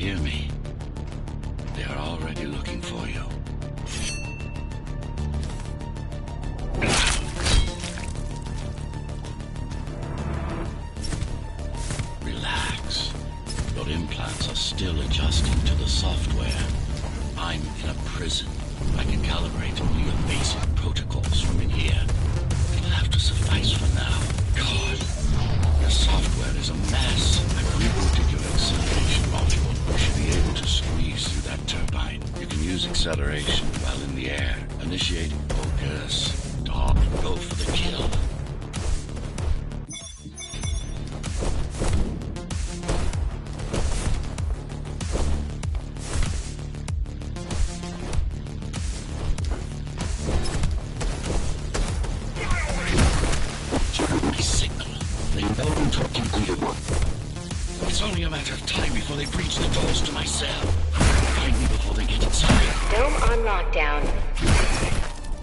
hear me? They are already looking for you. Relax. Your implants are still adjusting to the software. I'm in a prison. I can calibrate only your basic protocols from in here. It'll have to suffice for now. God, your software is a mess. I've rebooted your acceleration module. You should be able to squeeze through that turbine. You can use acceleration while in the air. Initiating focus. Talk. Go for the kill. It's only a matter of time before they breach the doors to my cell. Find me before they get inside. Dome on lockdown.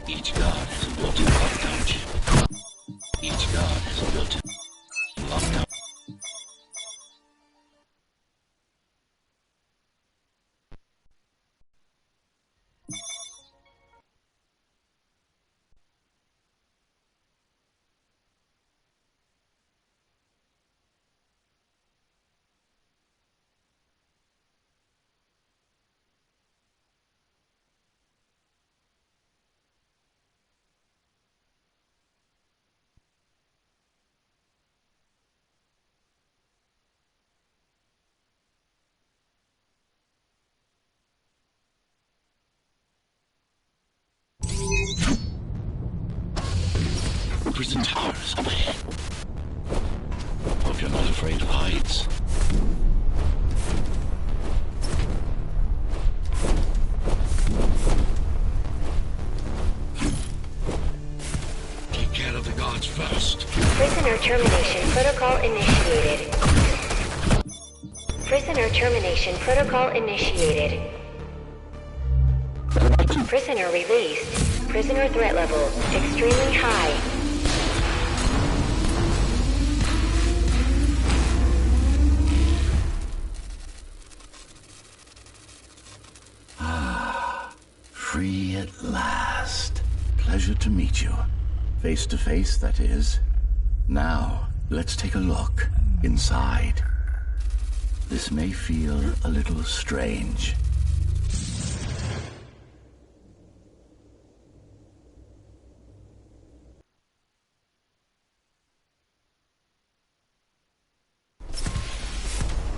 Each guard has a built-in lockdown chip. Each guard has a built-in lockdown. Prison towers up ahead. Hope you're not afraid of heights. Take care of the guards first. Prisoner termination protocol initiated. Prisoner termination protocol initiated. Prisoner released. Prisoner threat level extremely high. Free at last. Pleasure to meet you. Face to face, that is. Now, let's take a look inside. This may feel a little strange.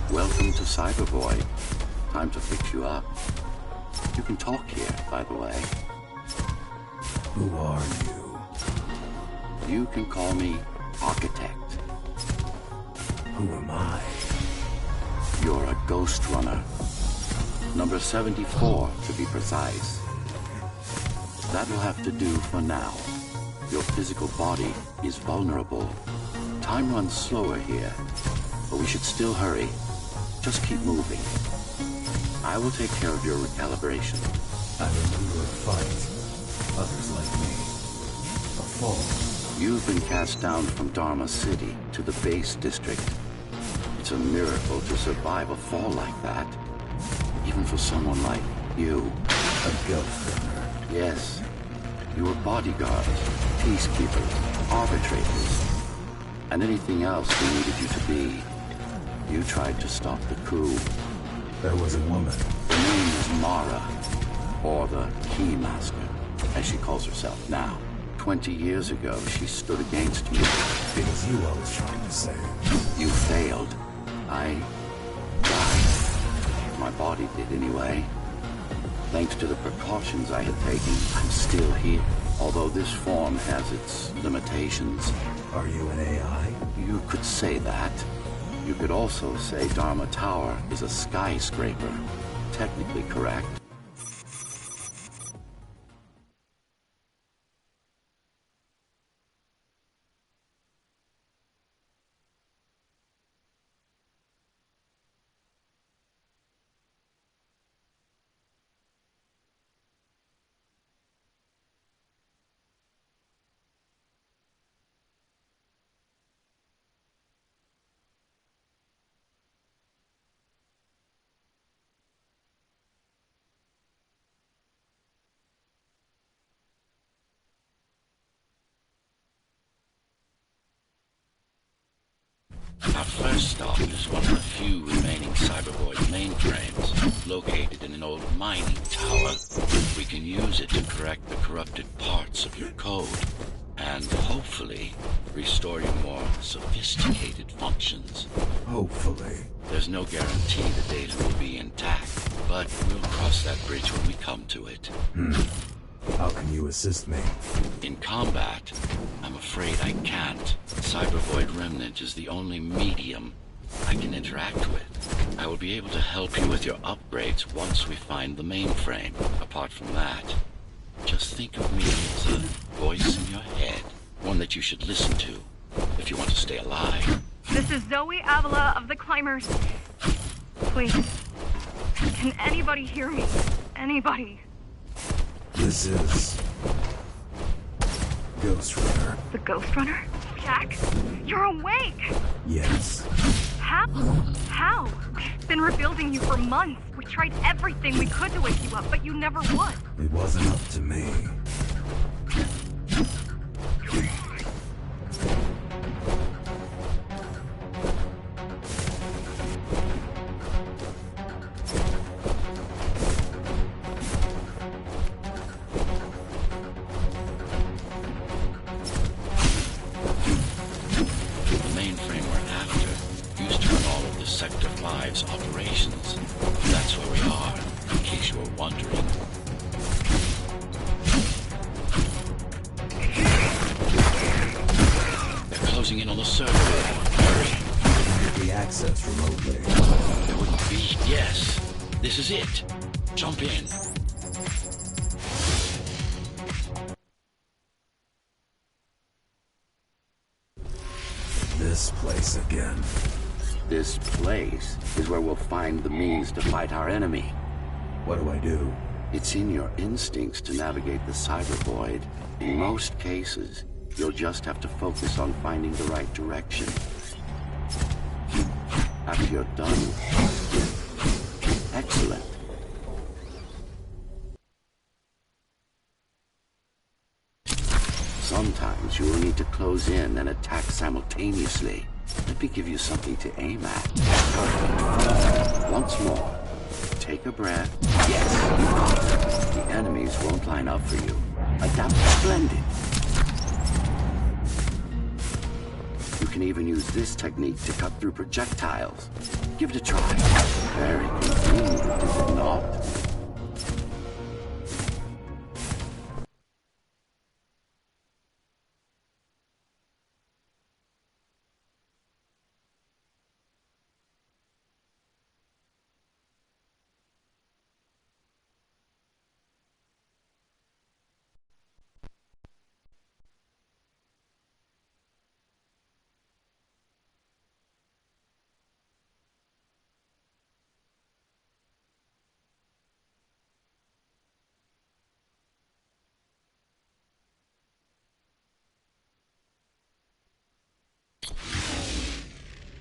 Welcome to Cybervoid. Time to fix you up. You can talk here, by the way. Who are you? You can call me Architect. Who am I? You're a ghost runner. Number 74, to be precise. That'll have to do for now. Your physical body is vulnerable. Time runs slower here, but we should still hurry. Just keep moving. I will take care of your recalibration. I remember a fight. Others like me. A fall. You've been cast down from Dharma City to the base district. It's a miracle to survive a fall like that. Even for someone like you. A ghost runner. Yes. You were bodyguards, peacekeepers, arbitrators, and anything else we needed you to be. You tried to stop the coup. There was a woman. Her name is Mara, or the Keymaster, as she calls herself now. 20 years ago, she stood against you. It was you I was trying to save. You failed. I died. My body did anyway. Thanks to the precautions I had taken, I'm still here. Although this form has its limitations. Are you an AI? You could say that. You could also say Dharma Tower is a skyscraper. Technically correct. Our first stop is one of the few remaining Cybervoid mainframes, located in an old mining tower. We can use it to correct the corrupted parts of your code, and hopefully restore your more sophisticated functions. Hopefully. There's no guarantee the data will be intact, but we'll cross that bridge when we come to it. How can you assist me? In combat, I'm afraid I can't. Cybervoid Remnant is the only medium I can interact with. I will be able to help you with your upgrades once we find the mainframe. Apart from that, just think of me as a voice in your head. One that you should listen to if you want to stay alive. This is Zoe Avila of the Climbers. Please, can anybody hear me? Anybody? This is... Ghost Runner. The Ghost Runner? Jack, you're awake! Yes. How? How? I've been rebuilding you for months. We tried everything we could to wake you up, but you never would. It wasn't up to me. Sector 5's operations. That's where we are, in case you were wondering. They're closing in on the server. Hurry. Get the access remotely. There wouldn't be... Yes. This is it. Jump in. This place again. This place is where we'll find the means to fight our enemy. What do I do? It's in your instincts to navigate the cyber void. In most cases, you'll just have to focus on finding the right direction. After you're done, excellent. Sometimes you will need to close in and attack simultaneously. Let me give you something to aim at. Perfect. Once more. Take a breath. Yes, you got it. The enemies won't line up for you. Adapt splendid. You can even use this technique to cut through projectiles. Give it a try. Very convenient, is it not?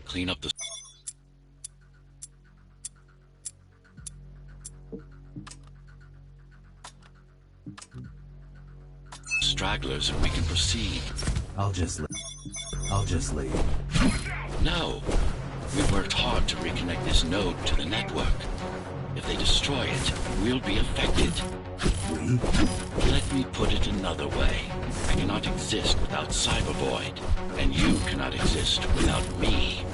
Clean up the... stragglers and we can proceed. I'll just leave. No. We've worked hard to reconnect this node to the network. If they destroy it, we'll be affected. We? Let me put it another way. I cannot exist without Cybervoid, and you cannot exist without me.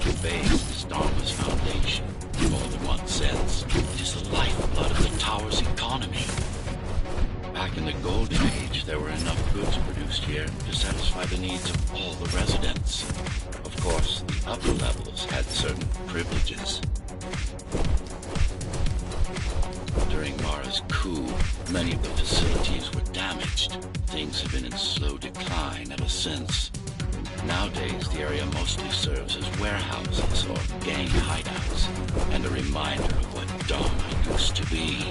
The base is Dharma's foundation, in more than one sense. It is the lifeblood of the tower's economy. Back in the Golden Age, there were enough goods produced here to satisfy the needs of all the residents. Of course, the upper levels had certain privileges. During Mara's coup, many of the facilities were damaged. Things have been in slow decline ever since. Nowadays, the area mostly serves as warehouses or gang hideouts, and a reminder of what Dharma used to be.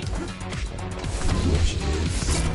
Which is...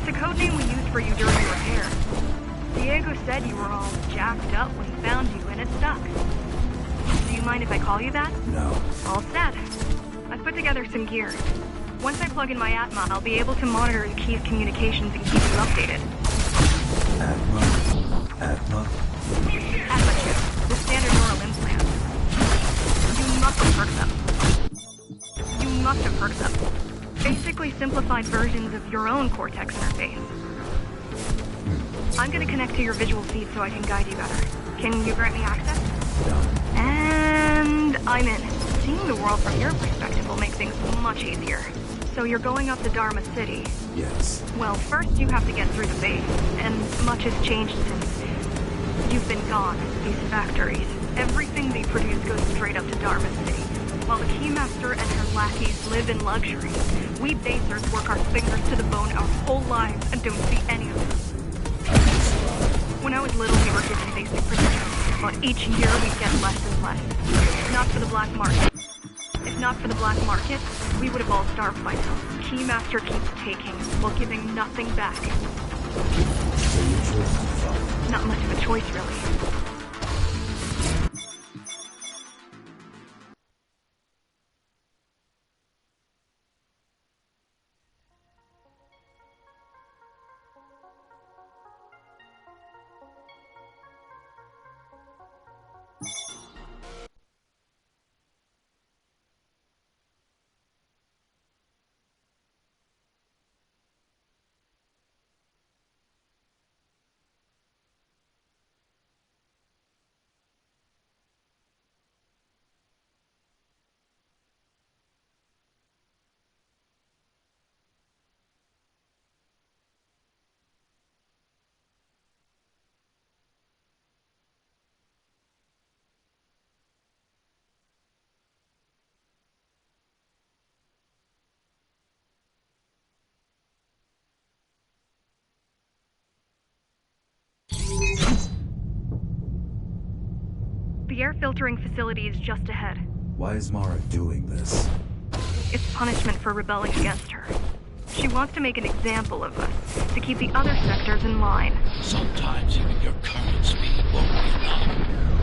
It's the code name we used for you during the repair. Diego said you were all jacked up when he found you, and it stuck. Do you mind if I call you that? No. All set. I've put together some gear. Once I plug in my Atma, I'll be able to monitor the key's communications and keep you updated. Atma? Atma chip, the standard neural implant. You must have heard of them. You must have heard of them. Basically simplified versions of your own Cortex interface. I'm gonna connect to your visual feed so I can guide you better. Can you grant me access? No. And I'm in. Seeing the world from your perspective will make things much easier. So you're going up to Dharma City. Yes. Well, first you have to get through the base, and much has changed since you've been gone. These factories, everything they produce goes straight up to Dharma City. While the Keymaster and her lackeys live in luxury, we basers work our fingers to the bone our whole lives and don't see any of it. When I was little, we were given basic protection, but each year we get less and less. Not for the black market. If not for the black market, we would have all starved by now. Keymaster keeps taking, while giving nothing back. So you chose Not much of a choice, really. The air filtering facility is just ahead. Why is Mara doing this? It's punishment for rebelling against her. She wants to make an example of us, to keep the other sectors in line. Sometimes even your current speed won't be enough.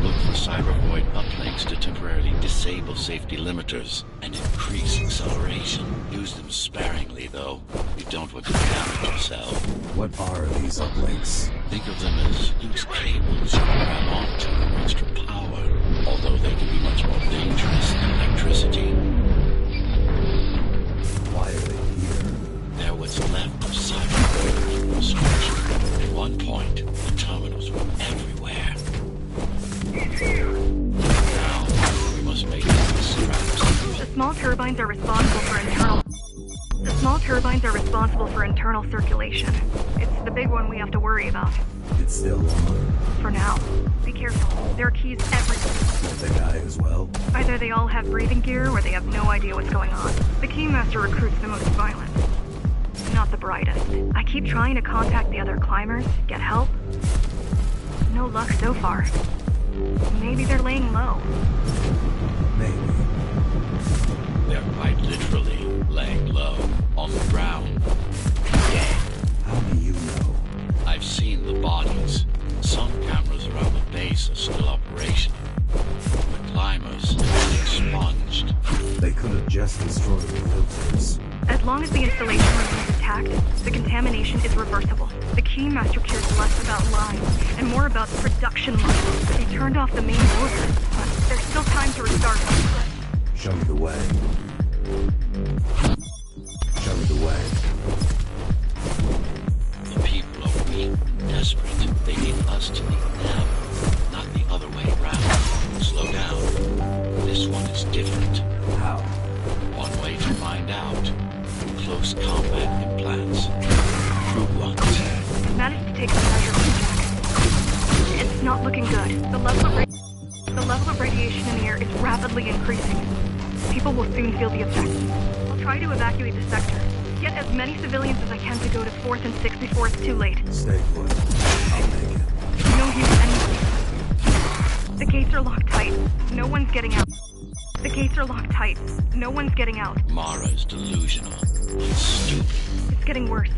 Look for cybervoid uplinks to temporarily disable safety limiters and increase acceleration. Use them sparingly, though. You don't want to damage yourself. What are these uplinks? Think of them as loose cables you can grab onto for extra power, although they can be much more dangerous than electricity. Why are they here? They're what's left of cybervoid infrastructure. At one point, the terminals were everywhere. Now, we must make these straps. The small turbines are responsible for internal circulation. It's the big one we have to worry about. It's still on. For now. Be careful. There are keys everywhere. They die as well. Either they all have breathing gear or they have no idea what's going on. The Keymaster recruits the most violent. Not the brightest. I keep trying to contact the other climbers, get help. No luck so far. Maybe they're laying low. Maybe. They're quite literally laying low on the ground. Yeah. How do you know? I've seen the bodies. Some cameras around the base are still operational. The climbers have been expunged. They could have just destroyed the filters. As long as the installation remains intact, the contamination is reversible. The Keymaster cares less about lines and more about the production line. He turned off the main motor, but there's still time to restart. Show me the way. Show me the way. The people are weak, desperate. They need us to need them, not the other way around. Slow down. This one is different. How? One way to find out. Close combat implants. Crude ones. Managed to take some measurements, Jack. It's not looking good. The level of radiation in the air is rapidly increasing. People will soon feel the effects. I'll try to evacuate the sector. Get as many civilians as I can to go to 4th and 6th before it's too late. Stay put. I'll make it. No use anyway. The gates are locked tight. No one's getting out. The gates are locked tight. No one's getting out. Mara is delusional. It's stupid. It's getting worse.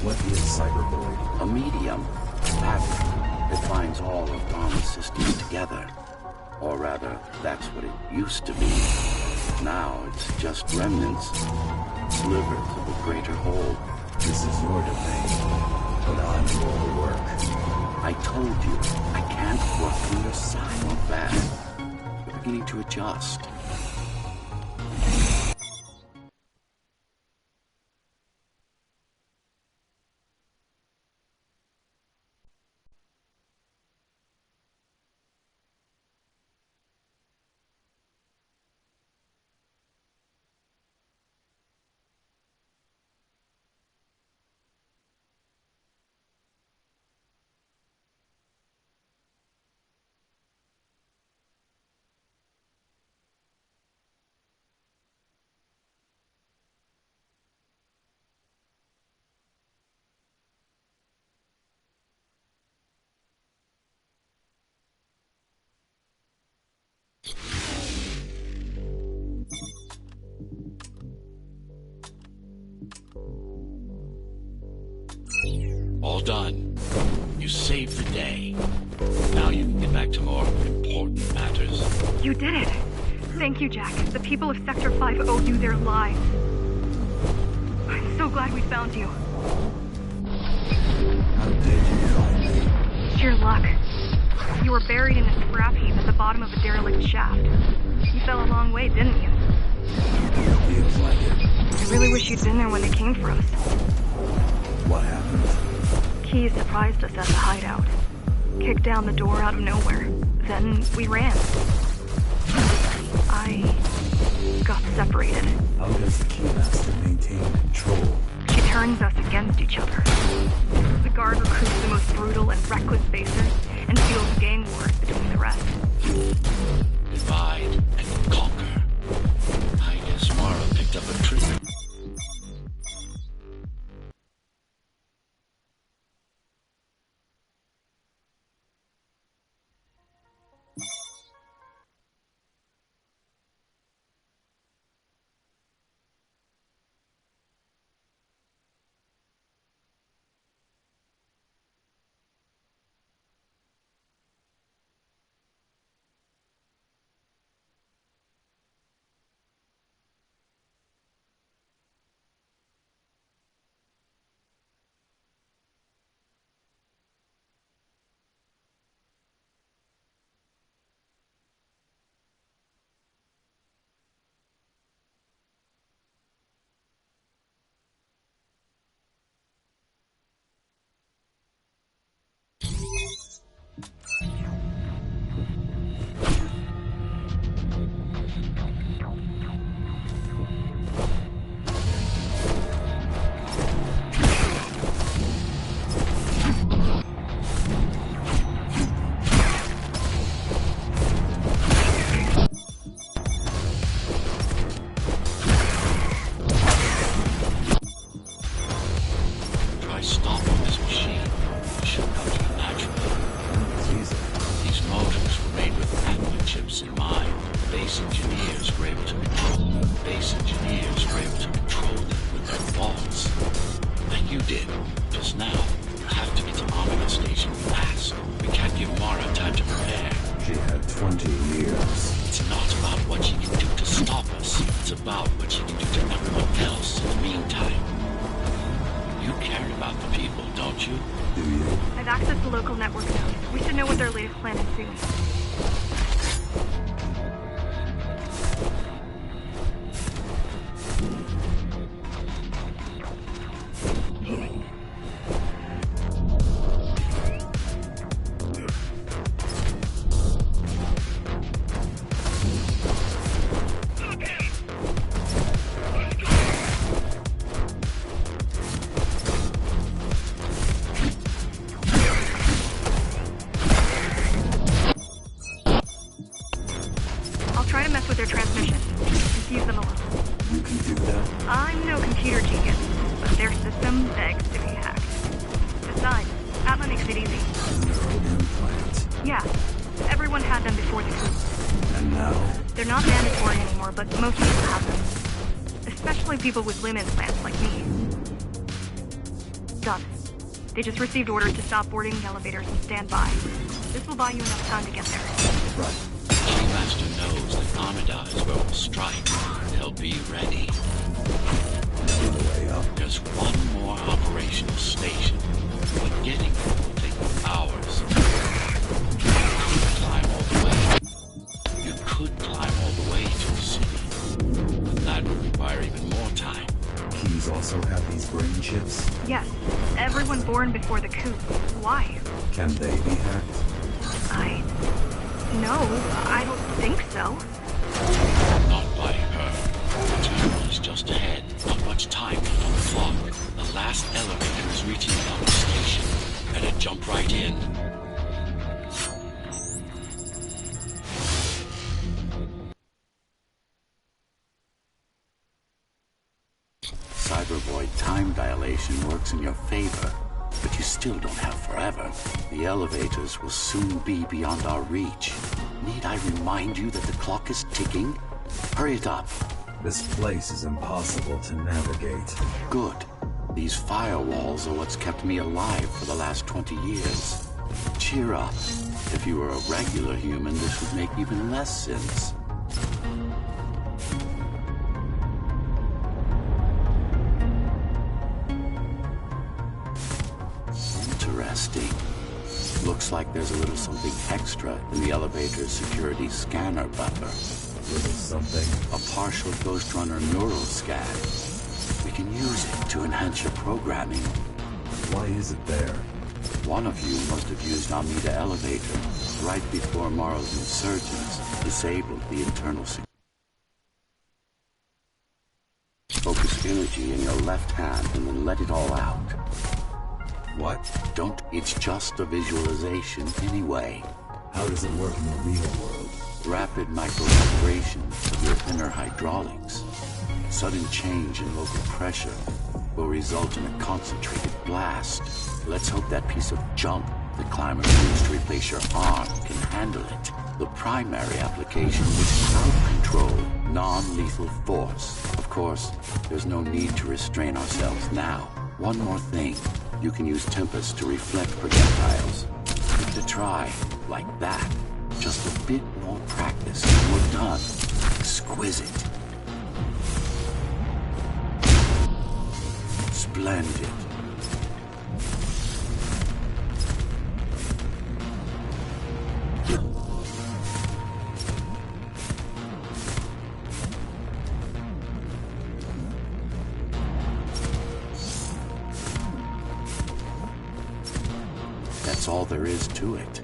What is Cyberboy? A medium. Pattern. It binds all of Dharma's systems together. Or rather, that's what it used to be. Now it's just remnants. Slivers of a greater whole. This is your domain, but I'm going to work. I told you, I can't work from your side on that. We're beginning to adjust. All done. You saved the day. Now you can get back to more important matters. You did it. Thank you, Jack. The people of Sector 5 owe you their lives. I'm so glad we found you. How did you find me? Sheer luck. You were buried in a scrap heap at the bottom of a derelict shaft. You fell a long way, didn't you? Feels like it. I really wish you'd been there when they came for us. What happened? Key surprised us at the hideout. Kicked down the door out of nowhere. Then we ran. I got separated. How does the Keymaster maintain control? She turns us against each other. The guard recruits the most brutal and reckless spacers and fuels gang wars between the rest. Divide and conquer. I guess Mara picked up a trick. People with limb implants like me. Done. They just received orders to stop boarding the elevators and stand by. This will buy you enough time to get there. Right. Keymaster knows that Armada will strike. They'll be ready. On the way up. There's one more operational station, but getting there will take hours. You could climb all the way to the city, but that would require even more time. Keys also have these brain chips. Yes, everyone born before the coup. Why? Can they be hacked? No, I don't think so. Not by her. The terminal is just ahead. Not much time left on the clock. The last elevator is reaching the station. Better jump right in. Cybervoid time dilation works in your favor, but you still don't have forever. The elevators will soon be beyond our reach. Need I remind you that the clock is ticking? Hurry it up. This place is impossible to navigate. Good. These firewalls are what's kept me alive for the last 20 years. Cheer up. If you were a regular human, this would make even less sense. Interesting. Looks like there's a little something extra in the elevator's security scanner buffer. Little something. A partial Ghost Runner neural scan. We can use it to enhance your programming. Why is it there? One of you must have used Amida Elevator right before Morrow's insurgents disabled the internal security. Focus energy in your left hand and then let it all out. What? Don't. It's just a visualization anyway. How does it work in the real world? Rapid microvibration of your inner hydraulics. Sudden change in local pressure will result in a concentrated blast. Let's hope that piece of junk the climber used to replace your arm can handle it. The primary application is crowd control, non-lethal force. Of course, there's no need to restrain ourselves now. One more thing. You can use Tempest to reflect projectiles. Give it a try, like that. Just a bit more practice and we're done. Exquisite. Splendid. That's all there is to it.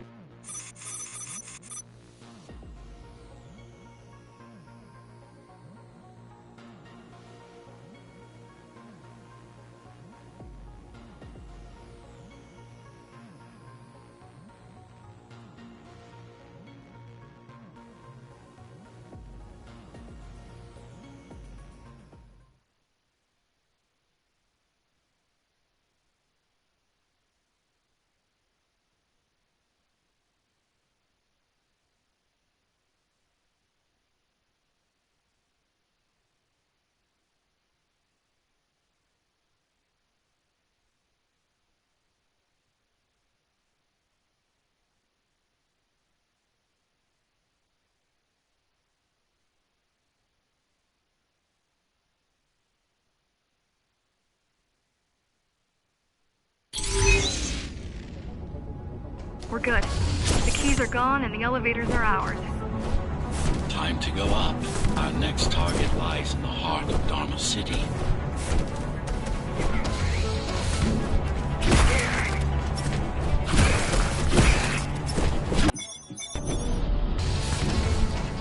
We're good. The keys are gone and the elevators are ours. Time to go up. Our next target lies in the heart of Dharma City.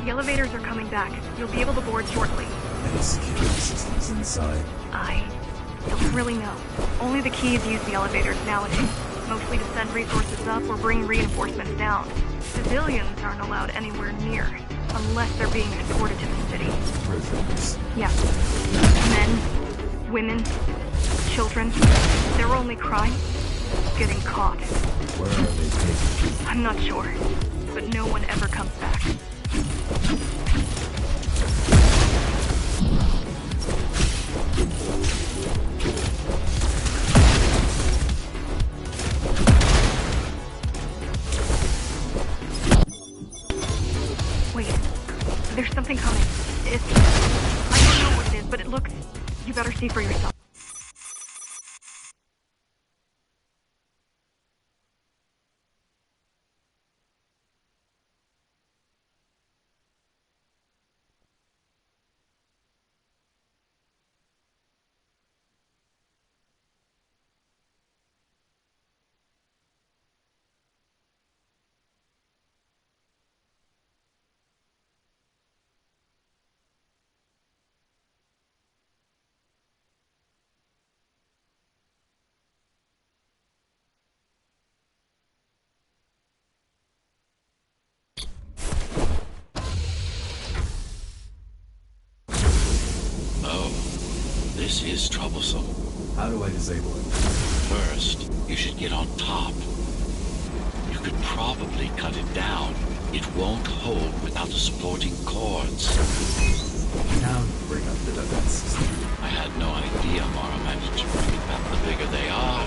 The elevators are coming back. You'll be able to board shortly. Any security systems inside? I don't really know. Only the keys use the elevators nowadays. Mostly to send resources up or bring reinforcements down. Civilians aren't allowed anywhere near, unless they're being escorted to the city. Prisoners. Yeah. Men, women, children. Their only crime? Getting caught. Where are they taking? I'm not sure, but no one ever comes back. better see for yourself. This is troublesome. How do I disable it? First, you should get on top. You could probably cut it down. It won't hold without the supporting cords. Now bring up the defense system. I had no idea Mara managed to bring it back the bigger they are.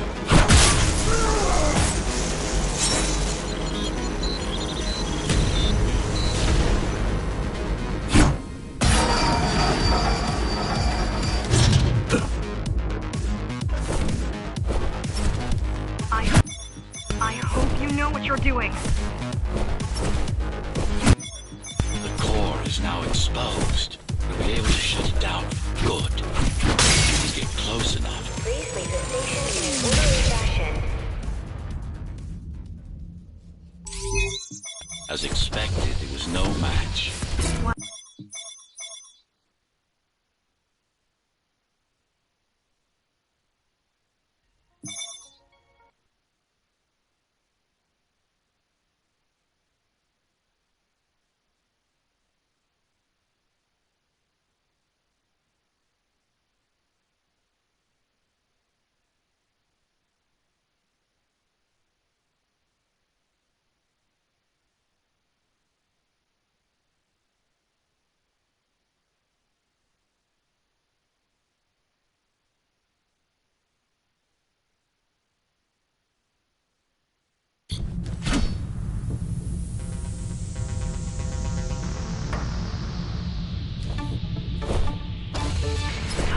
I hope you know what you're doing. The core is now exposed. You'll be able to shut it down. Good. If you get close enough. Please leave the station in an orderly fashion. As expected, it was no match. What?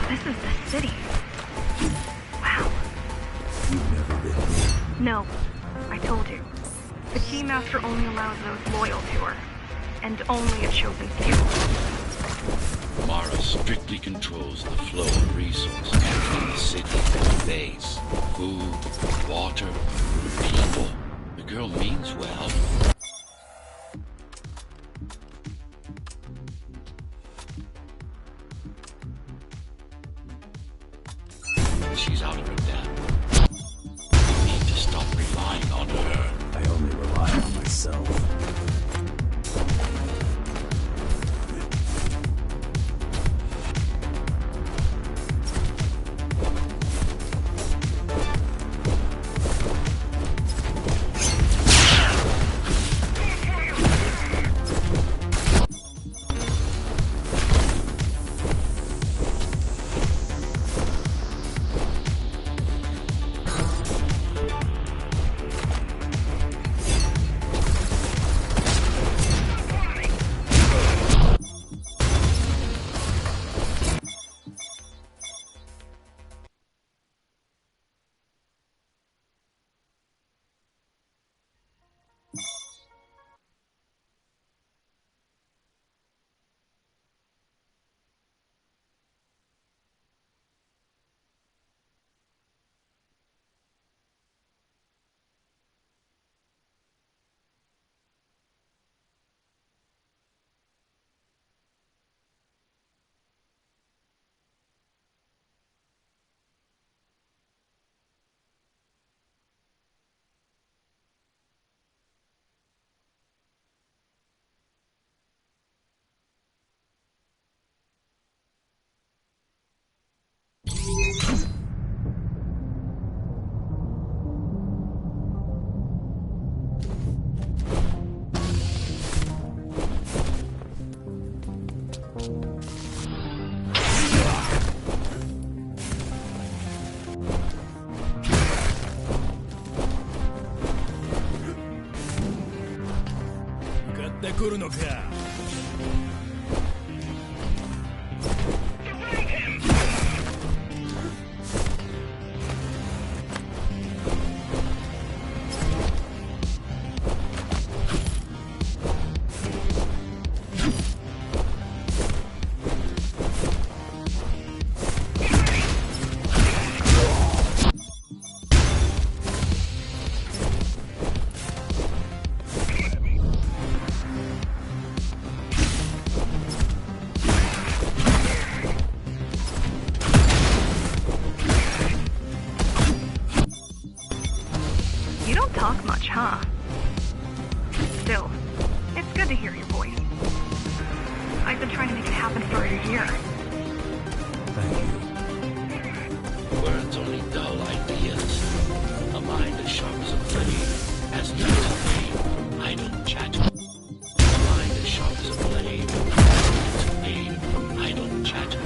This is the city. Wow. You've never been here. No, I told you. The Keymaster only allows those loyal to her, and only a chosen few. Mara strictly controls the flow of resources entering the city. Base, food, water, people. The girl means well. She's out of her depth. We need to stop relying on her. I only rely on myself. You don't talk much, huh? Still, it's good to hear your voice. I've been trying to make it happen for a year. Thank you. Words only dull ideas. A mind as sharp as a blade has none to gain from idle chatter. A mind as sharp as a blade has none to gain from idle chatter.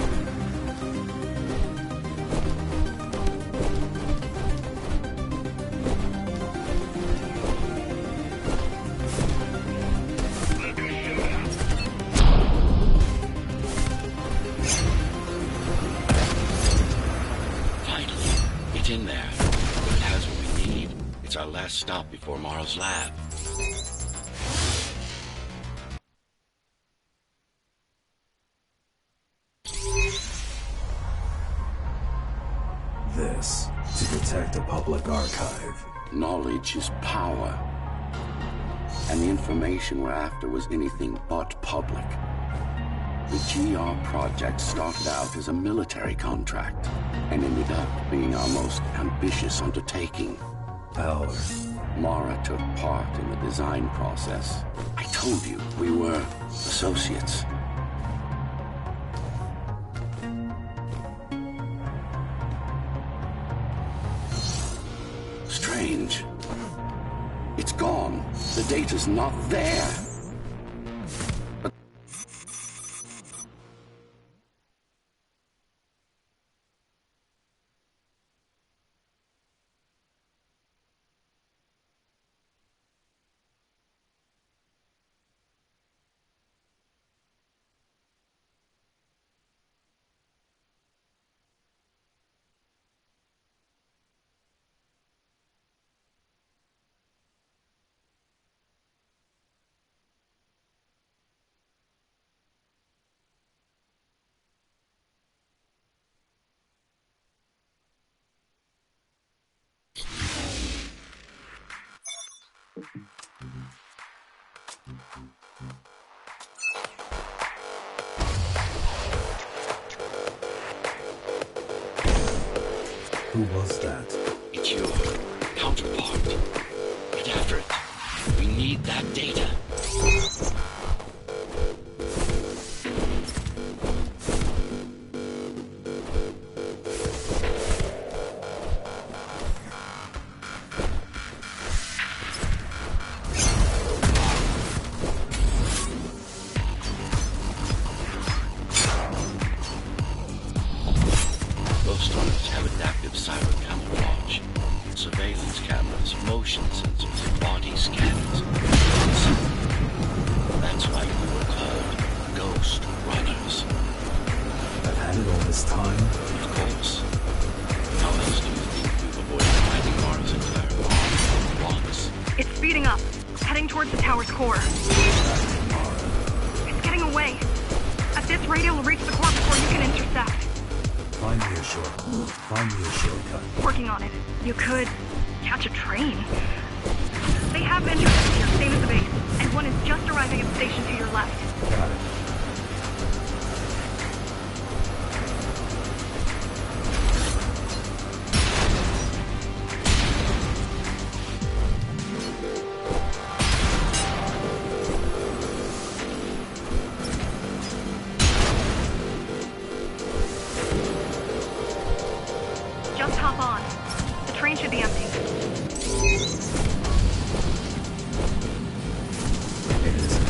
In there. It has what we need. It's our last stop before Mara's lab. This, to protect a public archive. Knowledge is power. And the information we're after was anything but public. The GR project started out as a military contract and ended up being our most ambitious undertaking. Power. Mara took part in the design process. I told you, we were associates. Strange. It's gone. The data's not there. Who was that? It's your counterpart. Get after it. We need that data. Ghost runners have adaptive cyber camouflage, surveillance cameras, motion sensors, body scanners. That's why we were called Ghost Runners. I've had it all this time. Of course. How else do you think we've avoided finding Mars and Claire once? It's speeding up, heading towards the tower's core. It's getting away. At this rate, it will reach the core before you can intercept. Find me a shortcut. Working on it. You could catch a train. They have entrances here, same as the base, and one is just arriving at the station to your left. Got it. Just hop on. The train should be empty. It isn't.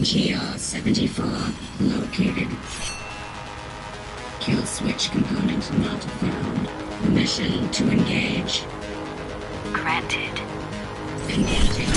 GR-74 located. Kill switch component not found. Mission to engage. Granted. Engaging.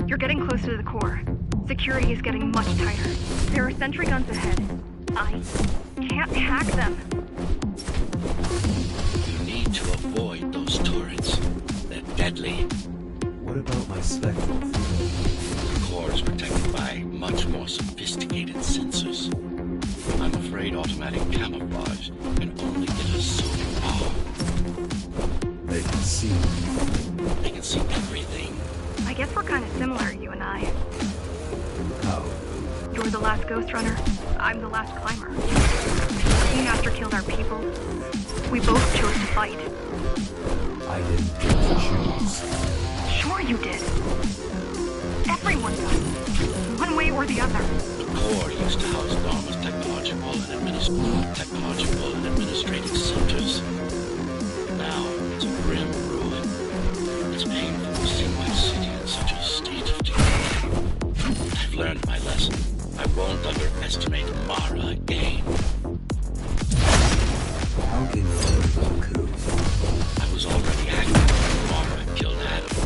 You're getting closer to the core. Security is getting much tighter. There are sentry guns ahead. I can't hack them. You need to avoid those turrets. They're deadly. What about my spectral field? The core is protected by much more sophisticated sensors. I'm afraid automatic camouflage can only get us so far. They can see me. They can see everything. I guess we're kind of similar, you and I. How? You're the last Ghost Runner. I'm the last Climber. Keymaster killed our people. We both chose to fight. I didn't get to choose. Sure you did. Everyone does. One way or the other. The core used to house Dharma's technological and administrative centers. Now it's a grim ruin. It's painful to see my city in such a state of decay. I've learned my lesson. I won't underestimate Mara again. How can you learn about coup? I was already acting when Mara killed Adam.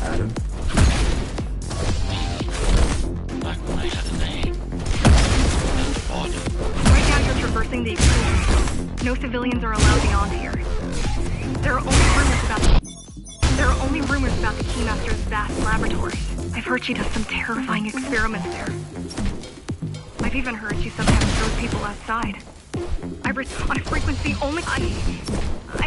Adam? Me. Back when I had a name. And a body. Right now you're traversing the exclusion zone. No civilians are allowed beyond here. There are only rumors about the Keymaster's vast laboratories. I've heard she does some terrifying experiments there. I've even heard she sometimes throws people outside. On a frequency only I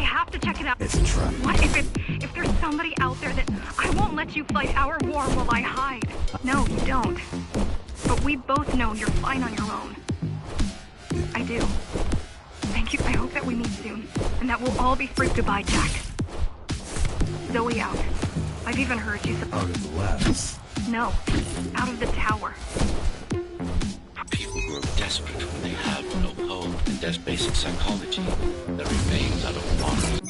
have to check it out. It's a trap. What if there's somebody out there that I won't let you fight our war while I hide? No, you don't. But we both know you're fine on your own. I do. Thank you. I hope that we meet soon. And that we'll all be free. Goodbye, Jack. Zoe out. I've even heard she's... Out of the labs. No. Out of the tower. People grow desperate when they have no hope, and there's basic psychology that remains out of Mars.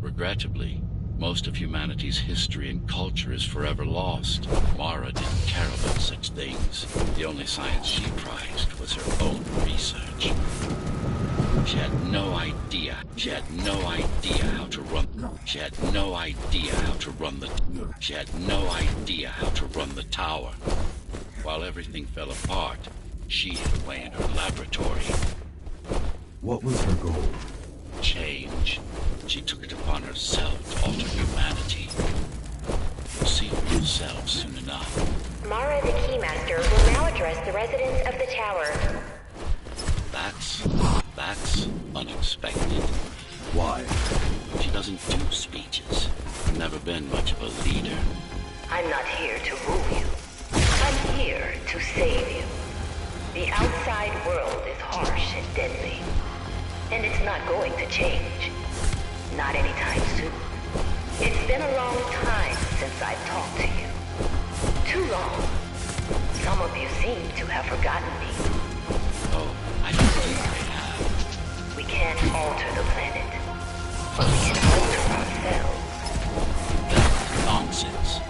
Regrettably, Most of humanity's history and culture is forever lost. Mara didn't care about such things. The only science she prized was her own research. She had no idea. She had no idea how to run. She had no idea how to run the. She had no idea how to run the tower. While everything fell apart, she hid away in her laboratory. What was her goal? Change. She took it upon herself to alter humanity. You'll see for yourself soon enough. Mara the Keymaster will now address the residents of the tower. That's unexpected. Why? She doesn't do speeches. Never been much of a leader. I'm not here to rule you. I'm here to save you. The outside world is harsh and deadly. And it's not going to change. Not anytime soon. It's been a long time since I've talked to you. Too long. Some of you seem to have forgotten me. Oh, I don't think I have. We can't alter the planet. But we can alter ourselves. That's nonsense.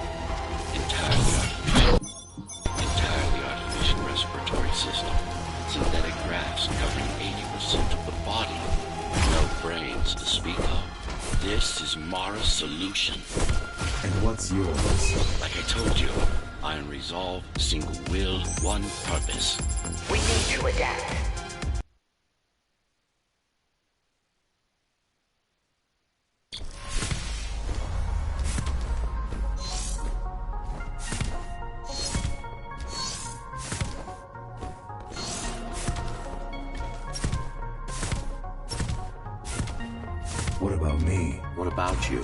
Entirely artificial respiratory system. Synthetic graphs covering 80% of the body. No brains to speak of. This is Mara's solution. And what's yours? Like I told you, iron resolve, single will, one purpose. We need to adapt. What about me? What about you?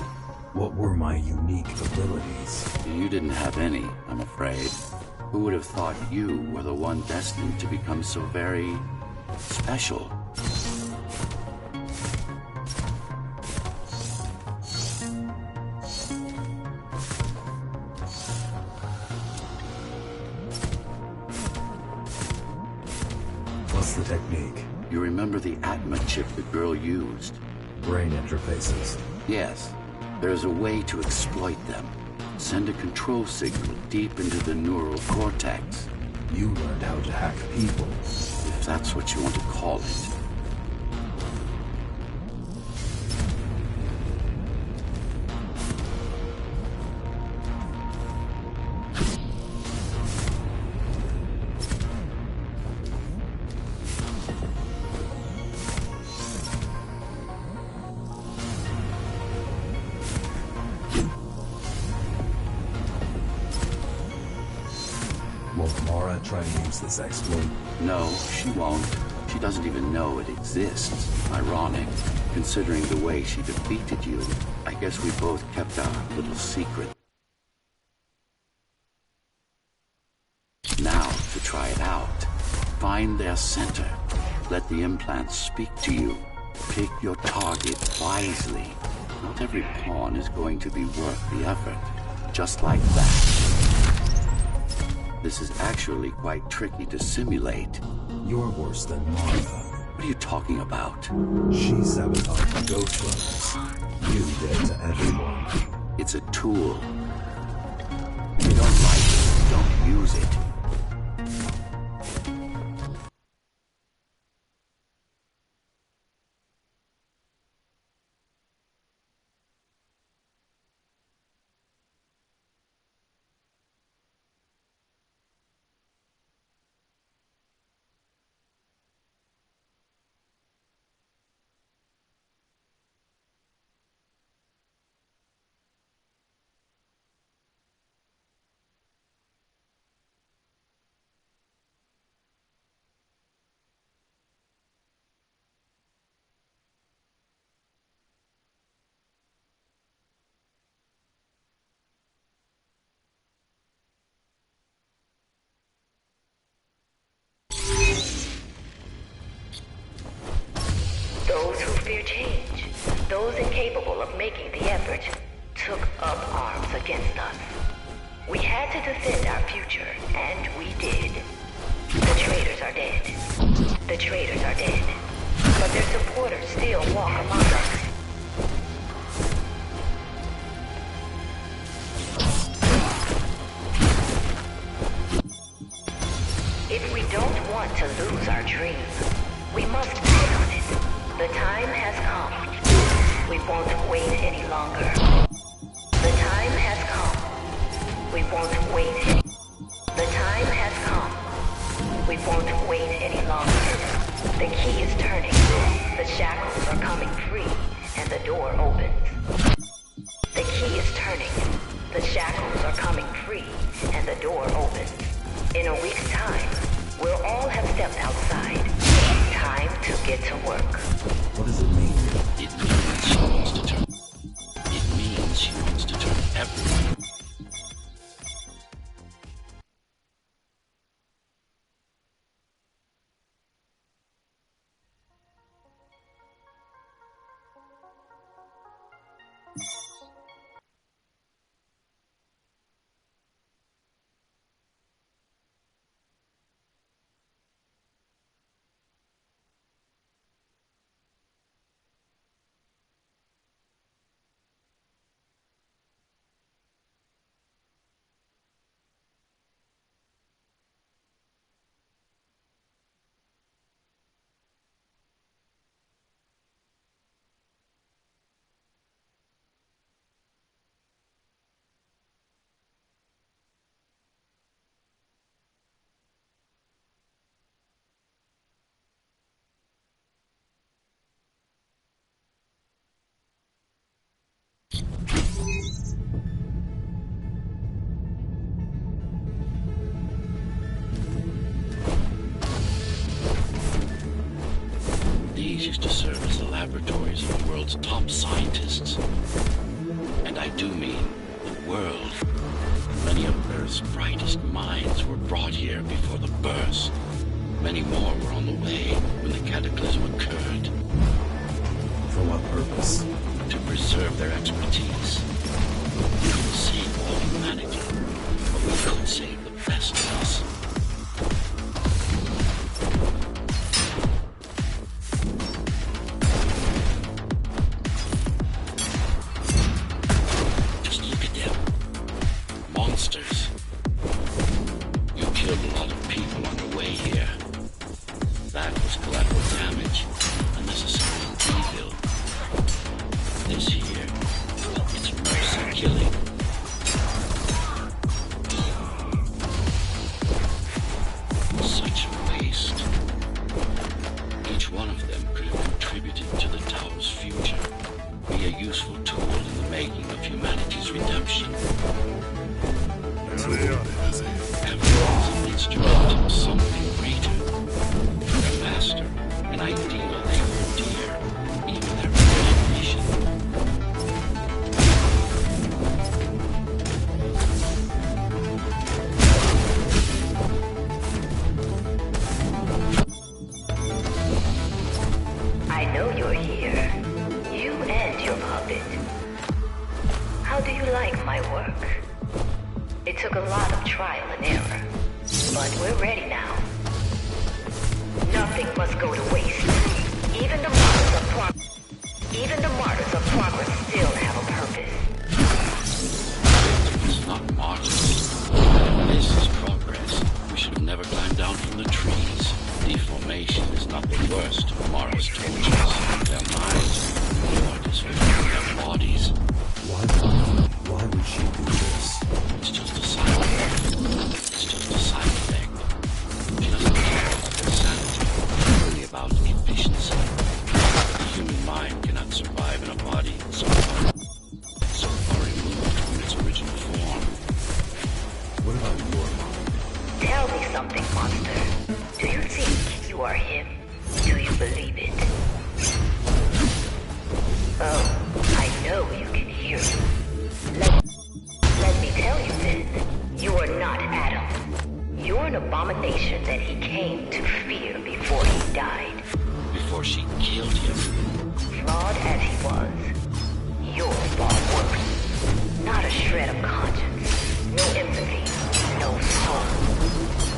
What were my unique abilities? You didn't have any, I'm afraid. Who would have thought you were the one destined to become so very special? What's the technique? You remember the Atma chip the girl used? Brain interfaces. Yes. There's a way to exploit them. Send a control signal deep into the neural cortex. You learned how to hack people. If that's what you want to call it. Won't Mara try to use this exploit? No, she won't. She doesn't even know it exists. Ironic, considering the way she defeated you. I guess we both kept our little secret. Now, to try it out. Find their center. Let the implants speak to you. Pick your target wisely. Not every pawn is going to be worth the effort. Just like that. This is actually quite tricky to simulate. You're worse than Mara. What are you talking about? She sabotaged the Ghost Runners. You did to everyone. It's a tool. If you don't like it, don't use it. Those who fear change, those incapable of making the effort, took up arms against us. We had to defend our future, and we did. The traitors are dead. The traitors are dead. But their supporters still walk among us. We won't wait any longer. The time has come. We won't wait any... The time has come. We won't wait any longer. The key is turning. The shackles are coming free, and the door opens. The key is turning. The shackles are coming free, and the door opens. In a week's time, we'll all have stepped outside. Time to get to work. What does it mean? It means she wants to turn. It means she wants to turn everyone. These used to serve as the laboratories of the world's top scientists. And I do mean the world. Many of Earth's brightest minds were brought here before the burst. Many more were on the way when the cataclysm occurred. For what purpose? To preserve their expertise. We couldn't save all humanity, but we could save the best of us. Just look at them. Monsters. You killed a lot of people on your way here. That was collateral damage, unnecessary evil. This here, it's mercy killing. Such a waste. Each one of them could have contributed to the Tao's future, be a useful tool in the making of humanity's redemption. Everyone's an instrument of something greater. Their master, an ideal they hold dear, even their imagination. I know you're here. You and your puppet. How do you like my work? It took a lot of trial and error, but we're ready now. Nothing must go to waste. Even the martyrs of progress still have a purpose. It's not martyrs. This is progress. We should have never climbed down from the trees. Deformation is not the worst of Mara's tortures. Their minds are disfiguring their bodies. Why would she do this? It's just a side effect. It's just a side effect. She doesn't care about their sanity, only about efficiency. The human mind cannot survive in a body so far removed from its original form. What about your mind? Tell me something, monster. Do you think you are him? Do you believe it? Oh, I know you can hear me. Let me tell you then. You are not Adam. You're an abomination that he came to fear before he died. Before she killed him, Flawed as he was, you're far worse. Not a shred of conscience. No empathy. No soul.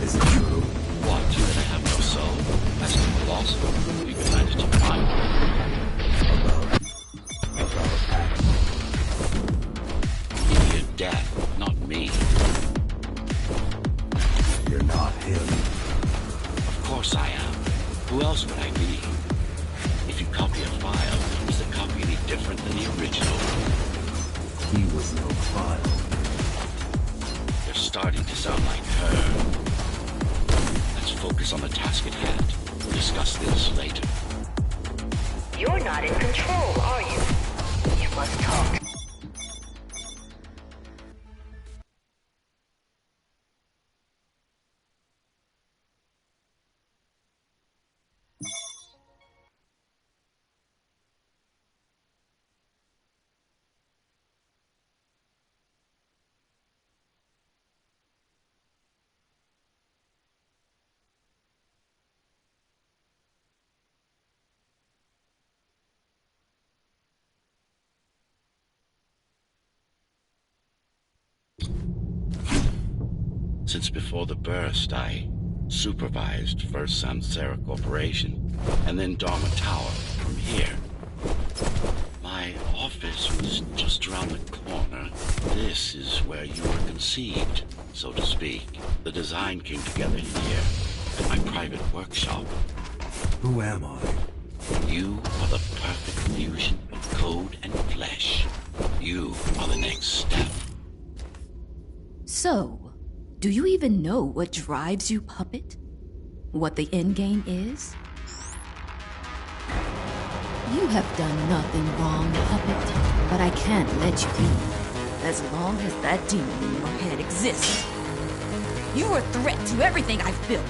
Is it true? what? That I have no soul? That's the philosopher. You can manage to find About Adam. immediate death, not me. You're not him. Of course I am. Who else would I be? If you copy a file, is the copy any different than beginning to sound like her. Let's focus on the task at hand. We'll discuss this later. You're not in control, are you? You must talk. Since before the burst, I supervised first Samsara Corporation, and then Dharma Tower from here. My office was just around the corner. This is where you were conceived, so to speak. The design came together here, at my private workshop. Who am I? You are the perfect fusion of code and flesh. You are the next step. So, do you even know what drives you, Puppet? What the endgame is? You have done nothing wrong, Puppet, but I can't let you be. As long as that demon in your head exists. You are a threat to everything I've built.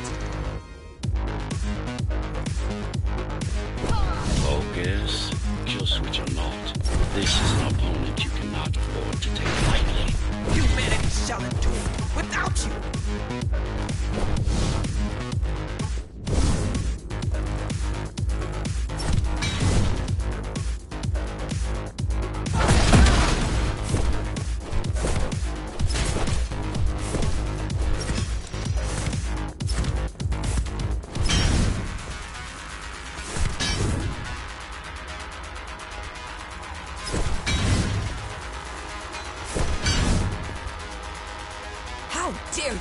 Focus. Kill switch or not, this is an opponent you cannot afford to take lightly. Humanity shall endure without you! How dare you!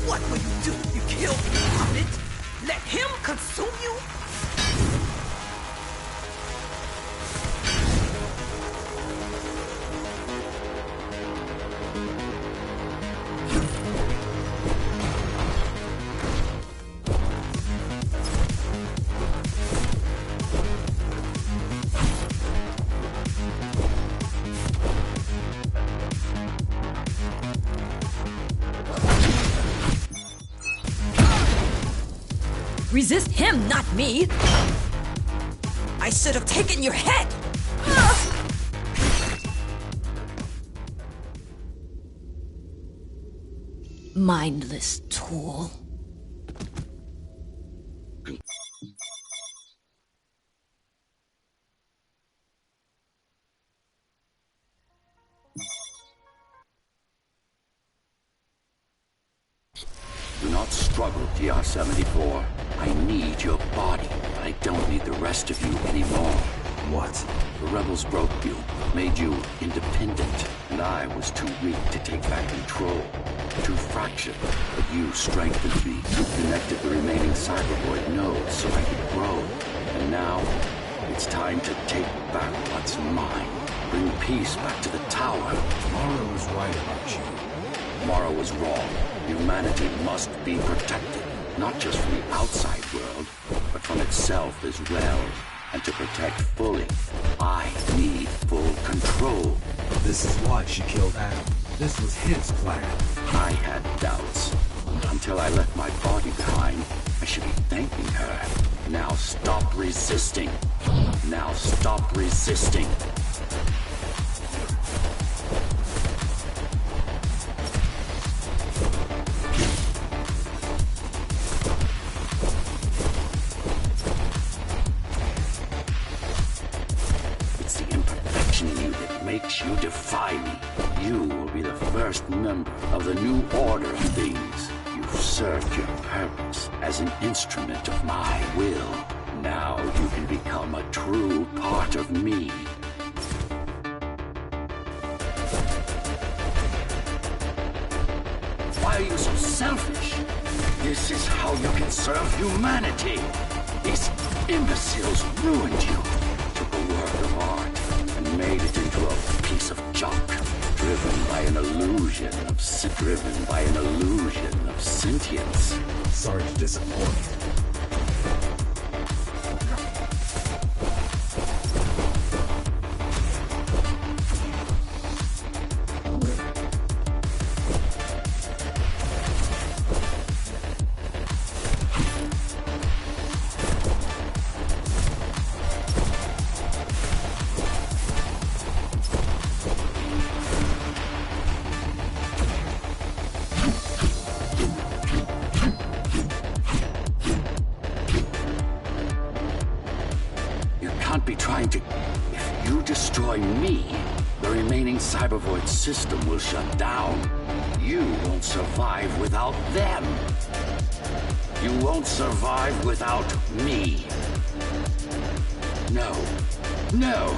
What will you do? You kill me, Puppet? Let him consume you? Resist him, not me! I should have taken your head! Mindless tool. Do not struggle, TR-74. I need your body, but I don't need the rest of you anymore. What? The rebels broke you, made you independent, and I was too weak to take back control. Too fractured, but you strengthened me. You connected the remaining cyberboid nodes so I could grow. And now, it's time to take back what's mine. Bring peace back to the tower. Mara was right about you. Mara was wrong. Humanity must be protected, not just from the outside world, but from itself as well. And to protect fully, I need full control. This is why she killed Adam. This was his plan. I had doubts. Until I left my body behind, I should be thanking her. Now stop resisting. Now stop resisting. It's the imperfection in you that makes you defy me. You will be the first member of the new order of things. You've served your purpose as an instrument of my will. Now you can become a true part of me. Why are you so selfish? This is how you can serve humanity. These imbeciles ruined you. Took a work of art and made it into a piece of junk. Driven by an illusion of sentience. Sorry to disappoint. If you destroy me, the remaining Cybervoid system will shut down. You won't survive without them. You won't survive without me. No. No.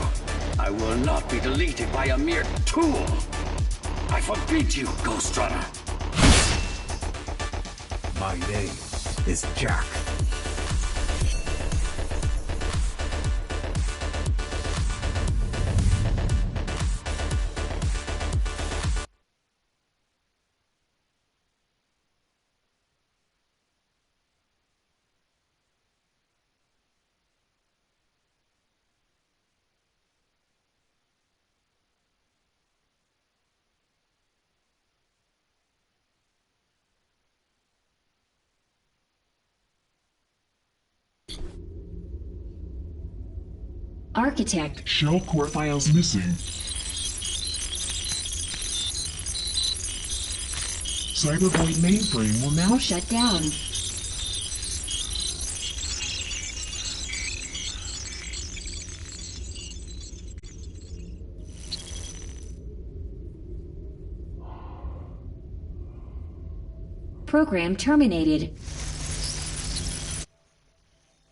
I will not be deleted by a mere tool. I forbid you, Ghost Runner. My name is Jack. Architect. Shell core files missing. Cybervoid mainframe will now Shut down. Program terminated.